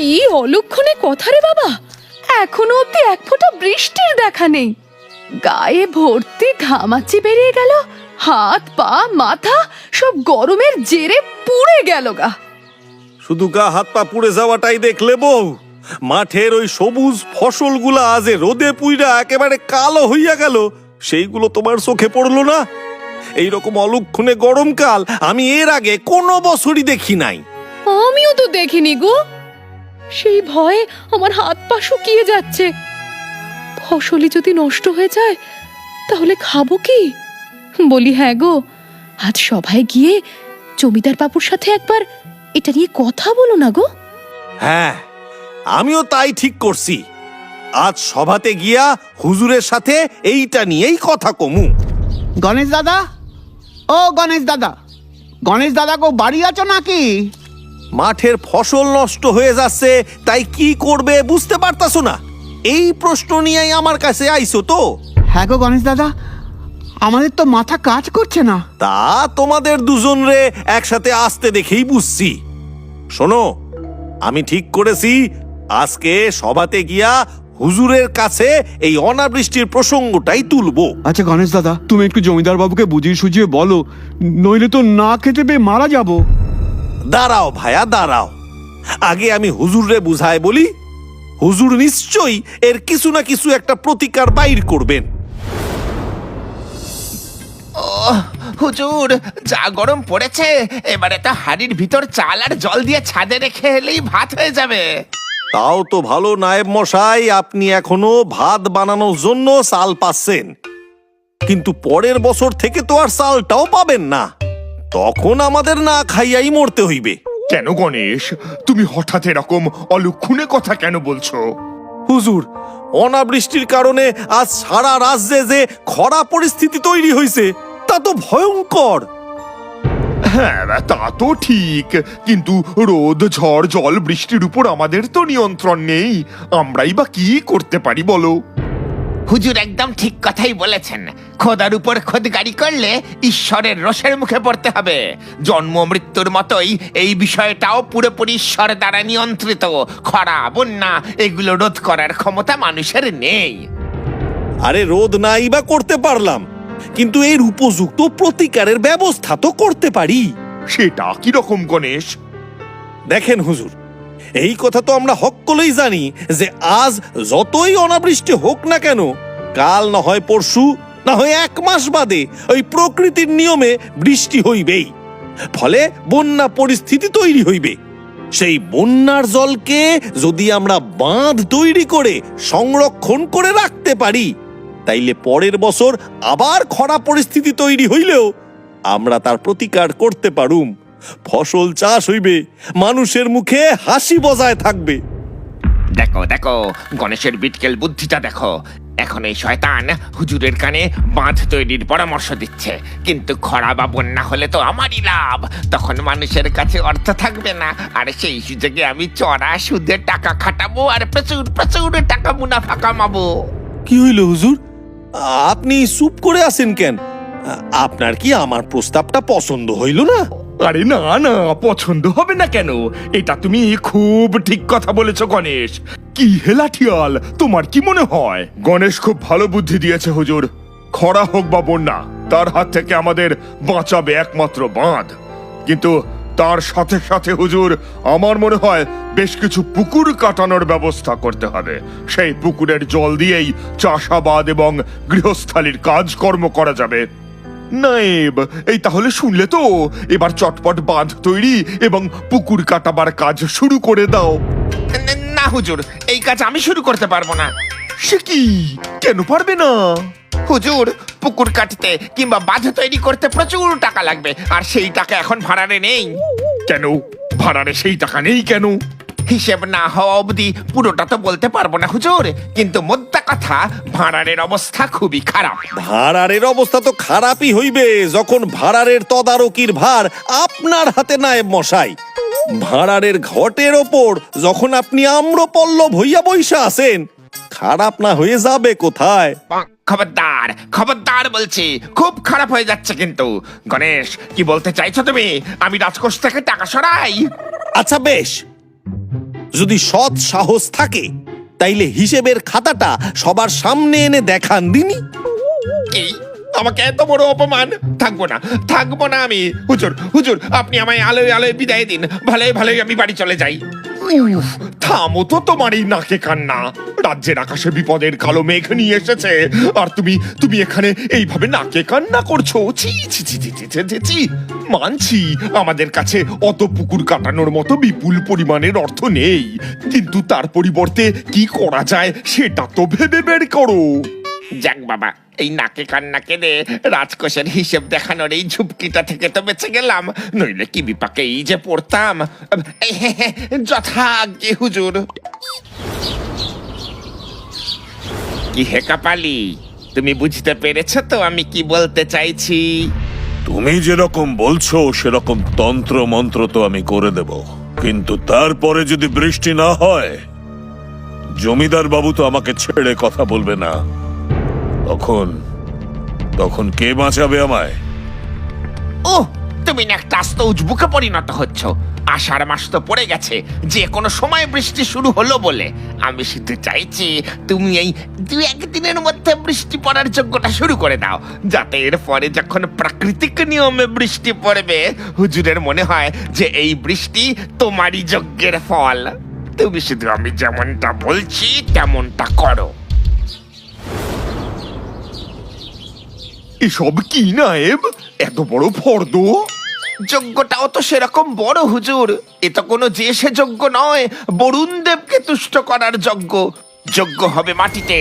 কি অলক্ষণে কথা রে বাবা, এখনো অব্দি এক ফোঁটা বৃষ্টির দেখা নেই। গায়ে ভর্তি ঘামাচি বেরিয়ে গেল, হাত পা মাথা সব গরমের জেরে পুড়ে গেল গা। শুধু গা হাত পা পুড়ে যাওয়াটাই দেখলে বউ, মাঠের ওই সবুজ ফসলগুলা আজ রোদে পুইরা একেবারে কালো হইয়া গেল, সেইগুলো তোমার চোখে পড়লো না? এইরকম অলক্ষণে গরমকাল আমি এর আগে কোনো বছরই দেখি নাই। আমিও তো দেখিনি গো, সেই ভয়ে আমার হাত পা শুকিয়ে যাচ্ছে। ফসলি যদি নষ্ট হয়ে যায় তাহলে খাবো কি? বলি হ্যাঁ গো, আজ সভায় গিয়ে জমিদার বাবুর সাথে একবার এটা নিয়ে কথা বলো না গো। হ্যাঁ, আমিও তাই ঠিক করছি। আজ সভাতে গিয়া হুজুরের সাথে এইটা নিয়েই কথা কমু। গণেশ দাদা, ও গণেশ দাদা, গণেশ দাদা গো বাড়ি আছো নাকি? মাঠের ফসল নষ্ট হয়ে যাচ্ছে, তাই কি করবে বুঝতে পারতাছো না? এই প্রশ্ন নিয়েই আমার কাছে আইছো তো? হ্যাঁ গো গণেশ দাদা, আমাদের তো মাথা কাজ করছে না। তা তোমাদের দুজনরে একসাথে আসতে দেখেই বুঝছি। শোনো, আমি ঠিক করেছি আজকে সভাতে গিয়া হুজুরের কাছে এই অনাবৃষ্টির প্রসঙ্গটাই তুলবো। আচ্ছা গণেশ দাদা, তুমি একটু জমিদার বাবুকে বুঝিয়ে সুঝিয়ে বলো, নইলে তো না খেতে পেয়ে মারা যাব। দাঁড়াও ভাইয়া দাঁড়াও, আগে আমি হুজুররে বুঝায় বলি। হুজুর নিশ্চয়ই এর কিছু না কিছু একটা প্রতিকার বাইর করবেন। হুজুর, যা গরম পড়েছে, এবারে তো হাড়ির ভিতর চাল আর জল দিয়ে ছাদে রেখে এলেই ভাত হয়ে যাবে। তাও তো ভালো নায়েব মশাই, আপনি এখনো ভাত বানানোর জন্য চাল পাচ্ছেন, কিন্তু পরের বছর থেকে তো আর চালটাও পাবেন না। তখন আমাদের না খাইয়াই মরতে হইবে। কেন গণেশ, তুমি হঠাৎ এরকম অলক্ষণে কথা কেন বলছো? হুজুর, অনাবৃষ্টির কারণে আজ সারা রাজ্যে যে খরা পরিস্থিতি তৈরি হয়েছে তা তো ভয়ঙ্কর। হ্যাঁ, তা তো ঠিক, কিন্তু রোদ ঝড় জল বৃষ্টির উপর আমাদের তো নিয়ন্ত্রণ নেই। আমরাই বা কি করতে পারি বলো? হুজুর একদম ঠিক কথাই বলেছেন। খোদার উপর খোদগাড়ি করলে ঈশ্বরের রোষের মুখে পড়তে হবে। জন্ম মৃত্যুর মতোই এই বিষয়টাও পুরোপুরি ঈশ্বর দ্বারা নিয়ন্ত্রিত। খরা বন্যা এগুলো রোধ করার ক্ষমতা মানুষের নেই। আরে রোদ নাই বা করতে পারলাম, কিন্তু এর উপযুক্ত প্রতিকারের ব্যবস্থা তো করতে পারি। সেটা কি রকম গণেশ? দেখেন হুজুর, এই কথা তো আমরা সকলেই জানি যে আজ যতই অনাবৃষ্টি হোক না কেন, কাল না হয় পরশু না হয় 1 মাস বাদে ওই প্রকৃতির নিয়মে বৃষ্টি হইবেই। ফলে বন্যা পরিস্থিতি তৈরি হইবে। সেই বন্যার জলকে যদি আমরা বাঁধ তৈরি করে সংরক্ষণ করে রাখতে পারি, তাইলে পরের বছর আবার খরা পরিস্থিতি তৈরি হইলেও আমরা তার প্রতিকার করতে পারুম। ফসল চাষ হইবে, মানুষের মুখে হাসি বজায় থাকবে। দেখো দেখো, গণেশের বিটকেল বুদ্ধিটা দেখো। এখন এই শয়তান হুজুরের কানে বাঁধ তৈরির পরামর্শ দিচ্ছে, কিন্তু খরা বা বন্যা হলে তো আমারই লাভ। তখন মানুষের কাছে অর্থ থাকবে না, আর সেই সুযোগে আমি চড়া সুদে টাকা খাটাবো আর প্রচুর প্রচুর টাকা মুনাফা কামাবো। কি হইল হুজুর, আপনি চুপ করে আছেন কেন? আপনার কি আমার প্রস্তাবটা পছন্দ হইল না? আরে না না, পছন্দ হবে না কেন? এটা তুমি খুব ঠিক কথা বলেছো গণেশ। কি হেলাঠিয়াল, তোমার কি মনে হয়? গণেশ খুব ভালো বুদ্ধি দিয়েছে হুজুর। খরা হোক বা বন্যা, তার হাত থেকে আমাদের বাঁচাবে একমাত্র বাঁধ। কিন্তু তার সাথে সাথে হুজুর, আমার মনে হয় বেশ কিছু পুকুর কাটানোর ব্যবস্থা করতে হবে। সেই পুকুরের জল দিয়েই চাষাবাদ এবং গৃহস্থালির কাজকর্ম করা যাবে। নায়েব, এই তাহলে শুনলে তো, এবার চটপট বাঁধ তৈরি এবং পুকুর কাটাবার কাজ শুরু করে দাও। না হুজুর, এই কাজ আমি শুরু করতে পারবো না। সে কি, কেন পারবে না? হুজুর, পুকুর কাটতে কিংবা বাঁধ তৈরি করতে প্রচুর টাকা লাগবে, আর সেই টাকা এখন ভাড়ারে নেই। কেন ভাড়ারে সেই টাকা নেই কেন? হিসেব না হওয়া অবধি পুরোটা তো বলতে পারবো না হুজুর, কিন্তু মোদ্দা কথা, ভাড়ারের অবস্থা খুবই খারাপ। ভাড়ারের অবস্থা তো খারাপই হইবে যখন ভাড়ারের তদারকির ভার আপনার হাতে নায়েব মশাই। ভাড়ারের ঘটের ওপর যখন আপনি আম্রপল্লব হইয়া বইসা আছেন, খারাপ না হয়ে যাবে কোথায়? খবরদার খবরদার বলছি, খুব খারাপ হয়ে যাচ্ছে। কিন্তু গণেশ, কি বলতে চাইছো তুমি? আমি রাজকোষ থেকে টাকা সরাই? আচ্ছা বেশ, যদি সৎ সাহস থাকে তাইলে হিসেবের খাতাটা সবার সামনে এনে দেখান দিনি। কি আমাকে এত বড় অপমান? থাকবো না আমি। হুজুর হুজুর, আপনি আমায় আলোয় আলোয় বিদায় দিন। ভালোই ভালোই আমি বাড়ি চলে যাই। উফ, থামো তো তোমার এই নাকে কান্না। রাজ্যের আকাশে বিপদের কালো মেঘ নিয়ে এসেছে, আর তুমি এখানে এইভাবে নাকে কান্না করছো? ছি ছি ছি ছি ছি ছি ছি ছি। মানছি আমাদের কাছে অত পুকুর কাটানোর মতো বিপুল পরিমাণের অর্থ নেই, কিন্তু তার পরিবর্তে কি করা যায় সেটা তো ভেবে বের করো। যাক বাবা, এই নাকে কান্না কেঁদে রাজকোষের হিসেব দেখানোর এই ঝুপকিটা থেকে তো বেঁচে গেলাম, নইলে কি বিপাকে এই যে পড়তাম। যথাজ্ঞে হুজুর। কি হে কাপালি, তুমি বুঝতে পেরেছ তো আমি কি বলতে চাইছি? তুমি যেরকম বলছো সেরকম তন্ত্র মন্ত্র তো আমি করে দেব, কিন্তু তারপরে যদি বৃষ্টি না হয়, জমিদার বাবু তো আমাকে ছেড়ে কথা বলবে না। তখন কে বাঁচাবে আমায়? ও, তুমি না একটা আস্ত উজবুকে পরিণত হচ্ছ। আষাঢ় মাস তো পড়ে গেছে, যে কোনো সময় বৃষ্টি শুরু হলো বলে। আমি শুধু চাইছি তুমি এই 2-1 দিনের মধ্যে বৃষ্টি পড়ার যোগ্যটা শুরু করে দাও, যাতে এর পরে যখন প্রাকৃতিক নিয়মে বৃষ্টি পড়বে, হুজুরের মনে হয় যে এই বৃষ্টি তোমারই যজ্ঞের ফল। তুমি শুধু আমি যেমনটা বলছি তেমনটা করো। এসব কি নায়েব, এত বড় ফর্দ? যজ্ঞটাও তো সেরকম বড় হুজুর। এ তো কোনো যে সে যজ্ঞ নয়, বরুণ দেবকে তুষ্ট করার যজ্ঞ। যজ্ঞ হবে মাটিতে।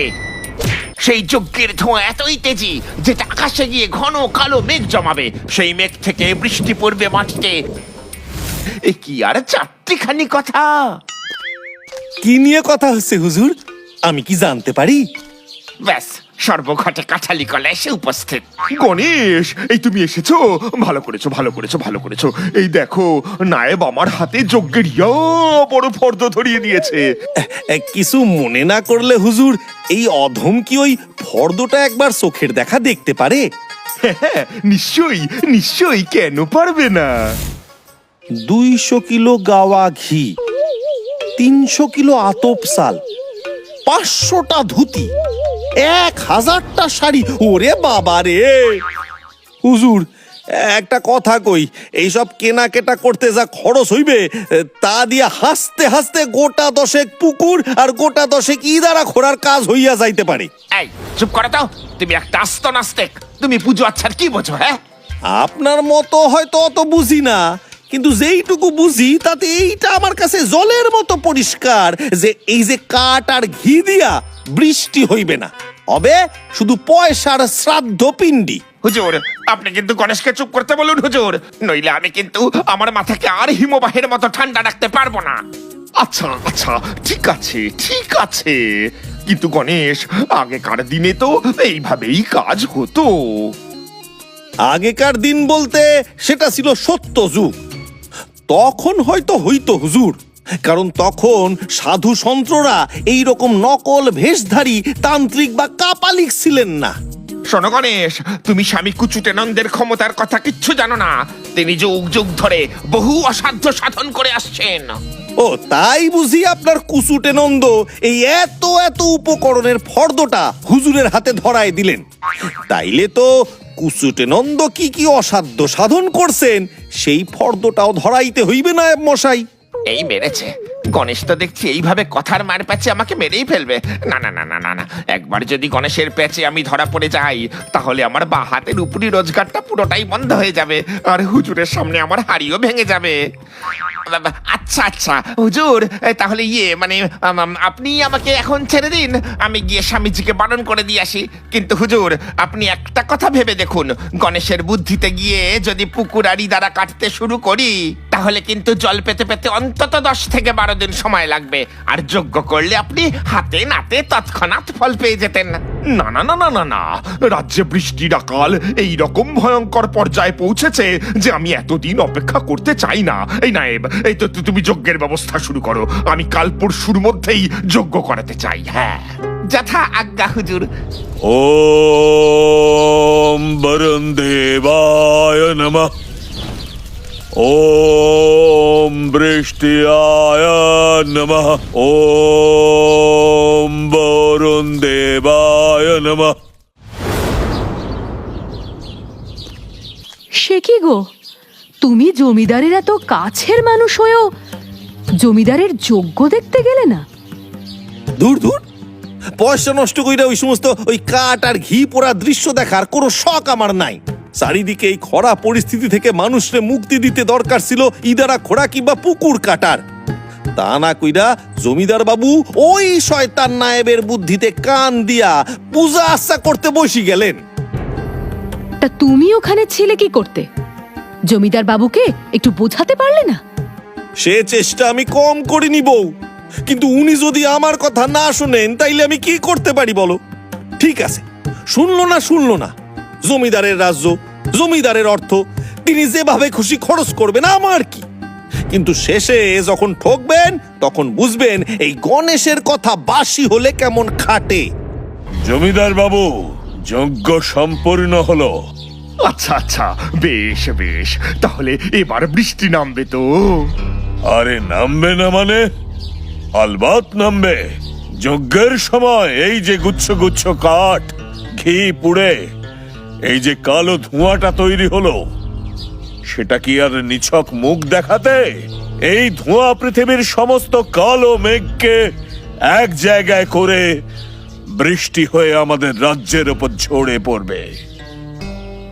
সেই যজ্ঞের ধোঁয়া এতই তেজি যেটা আকাশে গিয়ে ঘন কালো মেঘ জমাবে। সেই মেঘ থেকে বৃষ্টি পড়বে মাটিতে। এ কি আর চারটিখানি কথা? কি নিয়ে কথা হচ্ছে হুজুর, আমি কি জানতে পারি? ব্যাস, সর্বঘটে কাঠালি কলা এসে উপস্থিত। গণেশ, এই তুমি এসেছো, ভালো করেছো। এই দেখো, নায়েব আমার হাতে যজ্ঞের বড় ফর্দ ধরিয়ে দিয়েছে। কিছু মনে না করলে হুজুর, এই অধম কি ওই ফর্দটা একবার চোখের দেখা দেখতে পারে? হ্যাঁ, নিশ্চয়ই, কেন পারবে না? 200 কিলো গাওয়া ঘি, 300 কিলো আতপ চাল, 500টা ধুতি, 1000টা শাড়ি। ওরে বাবা রে হুজুর, একটা কথা কই, এইসব কেনাকেটা করতে যা খরচ হইবে, তা দিয়া হাসতে হাসতে গোটা 10 পুকুর আর গোটা 10 ইদারা খোঁড়ার কাজ হইয়া যাইতে পারে। এই চুপ করো তো, তুমি একটা আস্ত নাস্তিক। তুমি পুজো আচ্ছার কি বোঝো? হ্যাঁ, আপনার মতো হয়তো অত বুঝি না, কিন্তু যেইটুকু বুঝি তাতে এইটা আমার কাছে জলের মতো পরিষ্কার যে এই যে কাঠ আর ঘি দিয়া বৃষ্টি হইবে না, হবে শুধু পয়সার শ্রাদ্ধ পিণ্ডি। হুজুর, আপনি কিন্তু গণেশকে চুপ করতে বলুন হুজুর, নইলে আমি কিন্তু আমার মাথাকে আর হিমবাহের মতো ঠান্ডা রাখতে পারবো না। আচ্ছা, ঠিক আছে, কিন্তু গণেশ, আগেকার দিনে তো এইভাবেই কাজ হতো। আগেকার দিন বলতে সেটা ছিল সত্য যুগ। তখন হয়তো হইতো হুজুর, কারণ তখন সাধু সন্ত্ররা এইরকম নকল ভেষধারী তান্ত্রিক বা কাপালিক ছিলেন না। শোনো গণেশ, তুমি স্বামী কুচুটেনন্দের ক্ষমতার কথা কিচ্ছু জানো না। তিনি যুগ যুগ ধরে বহু অসাধ্য সাধন করে আসছেন। ও তাই বুঝি আপনার কুচুটেনন্দ এই এত উপকরণের ফর্দটা হুজুরের হাতে ধরায় দিলেন? তাইলে তো কুচুটেনন্দ কি অসাধ্য সাধন করছেন সেই ফর্দটাও ধরাইতে হইবে না মশাই। এই মেরেছে গণেশ, তো দেখছি এইভাবে কথার মার প্যাচে আমাকে মেরেই ফেলবে। না না না না না না, একবার যদি গণেশের প্যাচে আমি ধরা পড়ে যাই, তাহলে আমার বা হাতের উপরি রোজগারটা পুরোটাই বন্ধ হয়ে যাবে, আর হুজুরের সামনে আমার হাড়িও ভেঙে যাবে। আচ্ছা হুজুর, তাহলে মানে আপনি আমাকে এখন ছেড়ে দিন, আমি গিয়ে স্বামীজিকে বারণ করে দিয়ে আসি। কিন্তু হুজুর, আপনি একটা কথা ভেবে দেখুন, গণেশের বুদ্ধিতে গিয়ে যদি পুকুর আড়ি দ্বারা কাটতে শুরু করি, তাহলে কিন্তু জল পেতে পেতে অন্তত 10 থেকে 12 দিন সময় লাগবে, আর যজ্ঞ করলে আপনি হাতে নাতে তৎক্ষণাৎ ফল পেয়ে যেতেন। না, রাজ্যে বৃষ্টির আকাল এইরকম ভয়ঙ্কর পর্যায়ে পৌঁছেছে যে আমি এতদিন অপেক্ষা করতে চাই না। এই নায়েব, এই তো তুমি যজ্ঞের ব্যবস্থা শুরু করো, আমি কাল পরশুর মধ্যেই যজ্ঞ করাতে চাই। হ্যাঁ, যথা আজ্ঞা হুজুর। ওম বরুণ দেবায় নমঃ। ওম বৃষ্টিয়ায় নমঃ, ওম বরুণ দেবায় নমঃ। সে কি গো, তুমি জমিদারের এত কাছের মানুষ হয়েও জমিদারের যোগ্য দেখতে গেলে না? দূর দূর, পয়সা নষ্ট কইরা ওই সমস্ত ওই কাঠ আর ঘি পোড়া দৃশ্য দেখার কোনো শখ আমার নাই। চারিদিকে এই খরা পরিস্থিতি থেকে মানুষরে মুক্তি দিতে দরকার ছিল ইদারা খোড়া কিংবা পুকুর কাটার। তা না কইরা জমিদার বাবু ওই শয়তান নায়েবের বুদ্ধিতে কান দিয়া পূজা আচ্ছা করতে বসি গেলেন। তা তুমি ওখানে ছিলে কি করতে? জমিদার বাবুকে একটু বোঝাতে পারলে না? সে চেষ্টা আমি কম করিনি বউ, কিন্তু উনি যদি আমার কথা না শোনেন তাইলে আমি কি করতে পারি বলো? ঠিক আছে, শুনলো না, জমিদারের রাজ্য, জমিদারের অর্থ, তিনি যেভাবে খুশি খরচ করবেন, আমার কি? কিন্তু শেষে যখন ঠকবেন তখন বুঝবেন এই গণেশের কথা বাসি হলে কেমন খাটে। জমিদার বাবু, যজ্ঞ সম্পূর্ণ হলো। আচ্ছা আচ্ছা, বেশ বেশ, তাহলে এবার বৃষ্টি নামবে তো? আরে নামবে না মানে? আলবাত নামবে। যজ্ঞের সময় এই যে গুচ্ছ গুচ্ছ কাঠ, ঘি পুড়ে এই যে কালো ধোঁয়াটা তৈরি হলো, সেটা কি আর নিছক মুখ দেখাতে? এই ধোঁয়া পৃথিবীর সমস্ত কালো মেঘকে এক জায়গায় করে বৃষ্টি হয়ে আমাদের রাজ্যের উপর ঝরে পড়বে।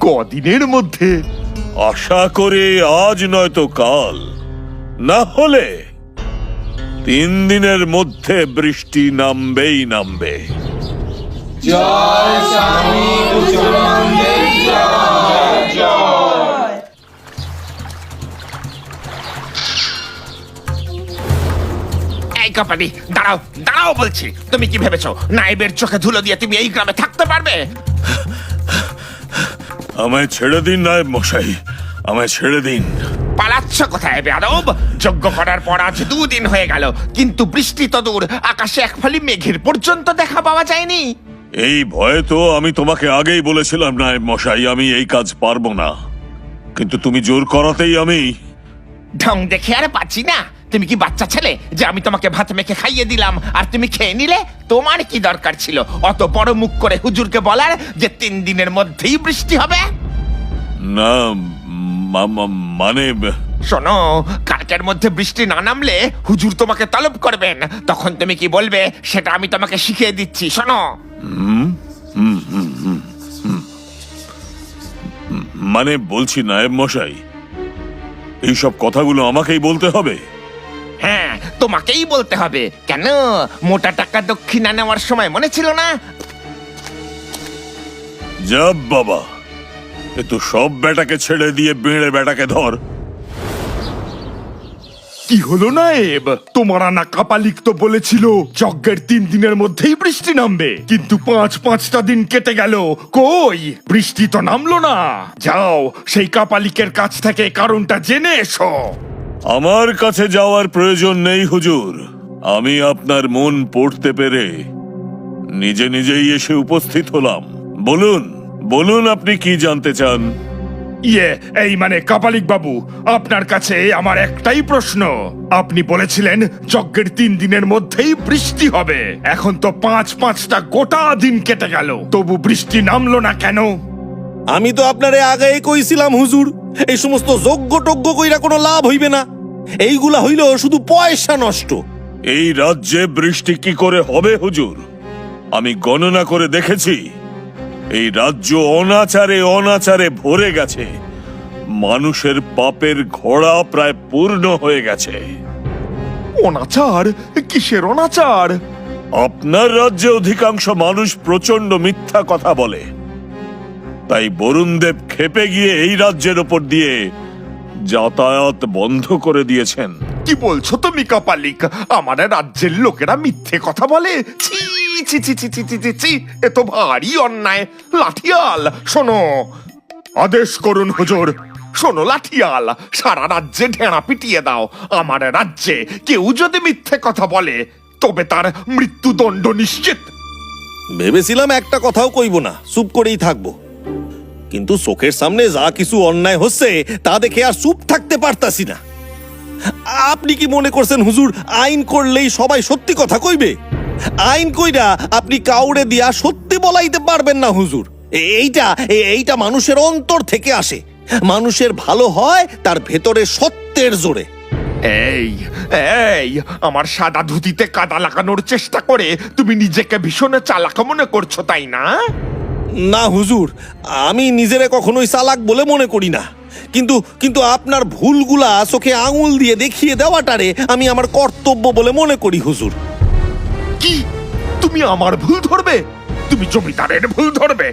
কদিনের মধ্যে? আশা করি আজ নয়তো কাল, না হলে 3 দিনের মধ্যে বৃষ্টি নামবেই নামবে। এই কপালি, দাঁড়াও দাঁড়াও বলছি। তুমি কি ভেবেছো নাইবের চোখে ধুলো দিয়ে তুমি এই গ্রামে থাকতে পারবে? আমায় ছেড়ে দিন নায়েব মশাই, আমায় ছেড়ে দিন। পালাচ্ছ কোথায় বেয়াদব? যজ্ঞ করার পর আজ 2 দিন হয়ে গেল, কিন্তু বৃষ্টি তো দূর, আকাশে এক ফালি মেঘের পর্যন্ত দেখা পাওয়া যায়নি। এই ভয়ে তো আমি তোমাকে আগেই বলেছিলাম নায়েব মশাই, আমি এই কাজ পারবো না, কিন্তু তুমি জোর করাতেই আমি। ঢং দেখে আর পাচ্ছি না। তুমি কি বাচ্চা ছেলে যে আমি তোমাকে ভাত মেখে খাইয়ে দিলাম আর তুমি খেয়ে নিলে? তোমার কি দরকার ছিল অত বড় মুখ করে হুজুরকে বলার যে 3 দিনের মধ্যেই বৃষ্টি হবে? না মানে শোনো, কালকের মধ্যে বৃষ্টি না নামলে হুজুর তোমাকে তলব করবেন। তখন তুমি কি বলবে সেটা আমি তোমাকে শিখিয়ে দিচ্ছি, শোনো। মানে বলছি নায়েব মশাই, এইসব কথাগুলো আমাকেই বলতে হবে? হ্যাঁ, তোমাকেই বলতে হবে। কেন, মোটা টাকা দক্ষিণা নেওয়ার সময় মনে ছিল না? যাব বাবা, এ তো সব বেটাকে ছেড়ে দিয়ে বেড়ে বেটাকে ধর। কি হলো নায়েব? তোমার আনা কাপালিক তো বলেছিল যজ্ঞের 3 দিনের মধ্যেই বৃষ্টি নামবে, কিন্তু 5-5টা দিন কেটে গেল, কই বৃষ্টি তো নামলো না। যাও সেই কাপালিকের কাছ থেকে কারণটা জেনে এসো। আমার কাছে যাওয়ার প্রয়োজন নেই হুজুর, আমি আপনার মন পড়তে পেরে নিজে নিজেই এসে উপস্থিত হলাম। বলুন বলুন, আপনি কি জানতে চান? এই মানে কাপালিক বাবু, আপনার কাছে আমার একটাই প্রশ্ন। আপনি বলেছিলেন যজ্ঞের 3 দিনের মধ্যেই বৃষ্টি হবে, এখন তো 5-5টা গোটা দিন কেটে গেল, তবু বৃষ্টি নামলো না কেন? আমি তো আপনারে আগেই কইছিলাম হুজুর, এই সমস্ত যজ্ঞ টজ্ঞ কইরা কোনো লাভ হইবে না, এইগুলা হইল শুধু পয়সা নষ্ট। এই রাজ্যে বৃষ্টি কি করে হবে হুজুর? আমি গণনা করে দেখেছি, এই রাজ্য অনাচারে অনাচারে ভরে গেছে, মানুষের পাপের ঘোড়া প্রায় পূর্ণ হয়ে গেছে। অনাচার? কিসের অনাচার? আপনার রাজ্যে অধিকাংশ মানুষ প্রচন্ড মিথ্যা কথা বলে, তাই বরুণদেব ক্ষেপে গিয়ে এই রাজ্যের ওপর দিয়ে যাতায়াত বন্ধ করে দিয়েছেন। কি বলছো তুমি কাপালিক? আমার রাজ্যের লোকেরা মিথ্যে কথা বলে? ছি ছি ছি ছি ছি ছি ছি ছি, এ তো ভারী অন্যায়। লাঠিয়াল, শোনো, আদেশ করুন হুজুর। শোনো লাঠিয়াল, সারা রাজ্যে ঢেঁড়া পিটিয়ে দাও। আমার রাজ্যে কেউ যদি মিথ্যে কথা বলে তবে তার মৃত্যুদণ্ড নিশ্চিত। ভেবেছিলাম একটা কথাও কইব না, চুপ করেই থাকবো। কিন্তু চোখের সামনে যা কিছু অন্যায় হচ্ছে তা দেখে আর চুপ থাকতে পারতাছি না। আপনি কি মনে করছেন হুজুর আইন করলেই সবাই সত্যি কথা কইবে? আইন কইরা আপনি কাউরে দিয়া সত্যি বলাইতে পারবেন না হুজুর। এইটা মানুষের অন্তর থেকে আসে। মানুষের ভালো হয় তার ভেতরে সত্যের জোরে। এই এই আমার সাদা ধুতিতে কাদা লাগানোর চেষ্টা করে তুমি নিজেকে ভীষণ চালাক মনে করছো, তাই না? না হুজুর, আমি নিজেরে কখনোই চালাক বলে মনে করি না, কিন্তু আপনার ভুলগুলা চোখে আঙুল দিয়ে দেখিয়ে দেওয়াটারে আমি আমার কর্তব্য বলে মনে করি হুজুর। কি তুমি আমার ভুল ধরবে? তুমি জমিদারের ভুল ধরবে?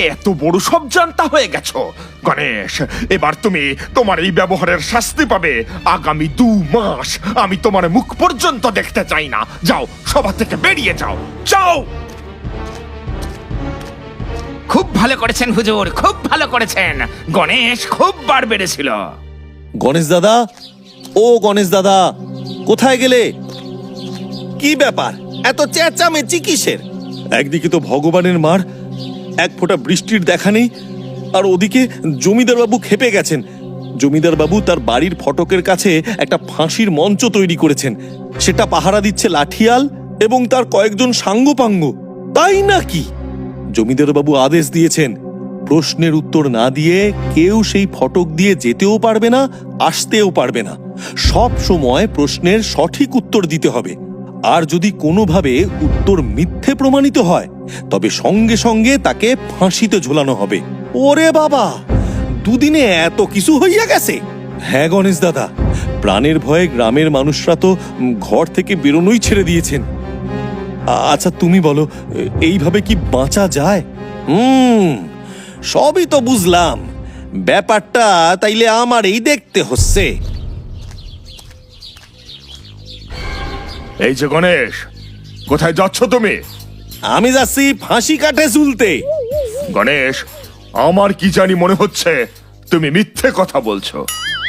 এত বড় সব জানতা হয়ে গেছো। গণেশ, এবার তুমি তোমার এই ব্যবহারের শাস্তি পাবে। আগামী 2 মাস আমি তোমার মুখ পর্যন্ত দেখতে চাই না। যাও, সভা থেকে বেরিয়ে যাও, যাও। খুব ভালো করেছেন হুজুর, খুব ভালো করেছেন। গণেশ খুব বার বেড়েছিল। গণেশ দাদা, ও গণেশ দাদা, কোথায় গেলে? কি ব্যাপার এত চেঁচামেচি কিসের? একদিকে তো ভগবানের মার, এক ফোঁটা বৃষ্টির দেখা নেই, আর ওদিকে জমিদার বাবু খেপে গেছেন। জমিদার বাবু তার বাড়ির ফটকের কাছে একটা ফাঁসির মঞ্চ তৈরি করেছেন, সেটা পাহারা দিচ্ছে লাঠিয়াল এবং তার কয়েকজন সাঙ্গপাঙ্গ। তাই নাকি? জমিদার বাবু আদেশ দিয়েছেন প্রশ্নের উত্তর না দিয়ে কেউ সেই ফটক দিয়ে যেতেও পারবে না, আসতেও পারবে না। সব সময় প্রশ্নের সঠিক উত্তর দিতে হবে, আর যদি কোনোভাবে উত্তর মিথ্যে প্রমাণিত হয় তবে সঙ্গে সঙ্গে তাকে ফাঁসিতে ঝোলানো হবে। ওরে বাবা, 2 দিনে এত কিছু হইয়া গেছে! হ্যাঁ গণেশ দাদা, প্রাণের ভয়ে গ্রামের মানুষরা তো ঘর থেকে বেরোনোই ছেড়ে দিয়েছেন। আচ্ছা তুমি বলো, এইভাবে কি বাঁচা যায়? সবই তো বুঝলাম, ব্যাপারটা তাইলে আমারই দেখতে হচ্ছে। এই যে গণেশ, কোথায় যাচ্ছ তুমি? আমি যাচ্ছি ফাঁসি কাটে ঝুলতে। গণেশ, আমার কি জানি মনে হচ্ছে তুমি মিথ্যে কথা বলছো।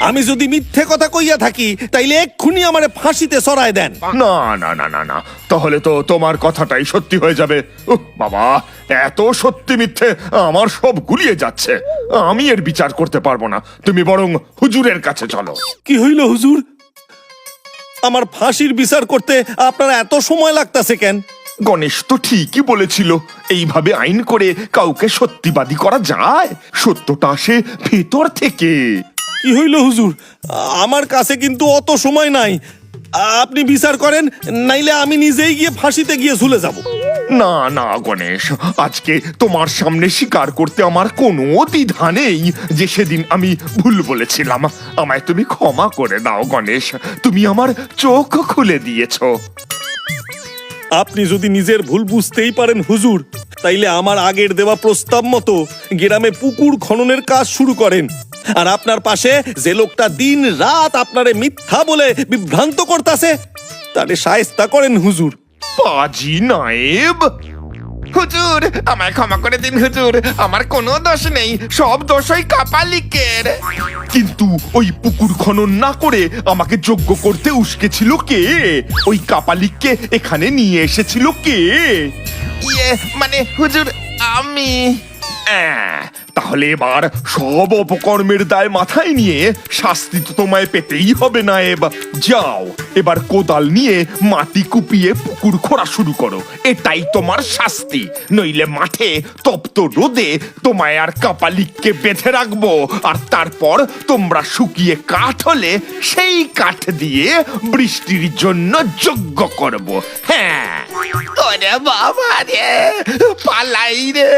আমি যদি মিথ্যে কথা কইয়া থাকি তাইলে এক্ষুনি আমারে ফাঁসিতে চড়ায় দেন। না না না না না, তাহলে তো তোমার কথাটাই সত্যি হয়ে যাবে। বাবা, এত সত্যি মিথ্যে আমার সব গুলিয়ে যাচ্ছে। আমি এর বিচার করতে পারবো না। তুমি বরং হুজুরের কাছে চলো। কি হইল হুজুর? আমার ফাঁসির বিচার করতে আপনার এত সময় লাগতাছে কেন? গণেশ তো ঠিকই বলেছিল, এইভাবে আইন করে কাউকে সত্যিবাদী করা যায়? সত্যটা আসে ভেতর থেকে। কি হইল হুজুর? আমার কাছে কিন্তু অত সময় নাই। আপনি বিচার করেন, নাইলে আমি নিজেই গিয়ে ফাঁসিতে গিয়ে ঝুলে যাব। না না গণেশ, আজকে তোমার সামনে স্বীকার করতে আমার কোনো দ্বিধা নেই যে সেদিন আমি ভুল বলেছিলাম। আমায় তুমি ক্ষমা করে দাও গণেশ, তুমি আমার চোখ খুলে দিয়েছো। আপনি যদি নিজের ভুল বুঝতেই পারেন হুজুর, তাইলে আমার আগের দেওয়া প্রস্তাব মতো গ্রামে পুকুর খননের কাজ শুরু করেন। আর আপনার পাশে যে লোকটা দিন রাত আপনারে মিথ্যা বলে বিভ্রান্ত করতেছে, তারে শায়েস্তা করেন হুজুর। পাজি নায়েব, হুজুর, আমায় ক্ষমা করে দিন হুজুর, আমার কোনো দোষ নেই, সব দোষ ওই কাপালিকের। কিন্তু ওই পুকুর খনন না করে আমাকে যোগ্য করতে উস্কেছিল কে? ওই কাপালিককে এখানে নিয়ে এসেছিল কে? মানে হুজুর, আমি। তাহলে এবার সব অপকর্মের দায় মাথায় নিয়ে শাস্তি তো তোমায় পেতেই হবে না। যাও, এবার কোদাল নিয়ে মাটি কুপিয়ে পুকুর খোঁড়া শুরু করো। এটাই তোমার শাস্তি, নইলে মাঠে তপ্ত রোদে তোমায় আর কাপালিককে বেঁধে রাখবো, আর তারপর তোমরা শুকিয়ে কাঠ হলে সেই কাঠ দিয়ে বৃষ্টির জন্য যজ্ঞ করব। হ্যাঁ, ওরে বাবা রে, পালাই রে।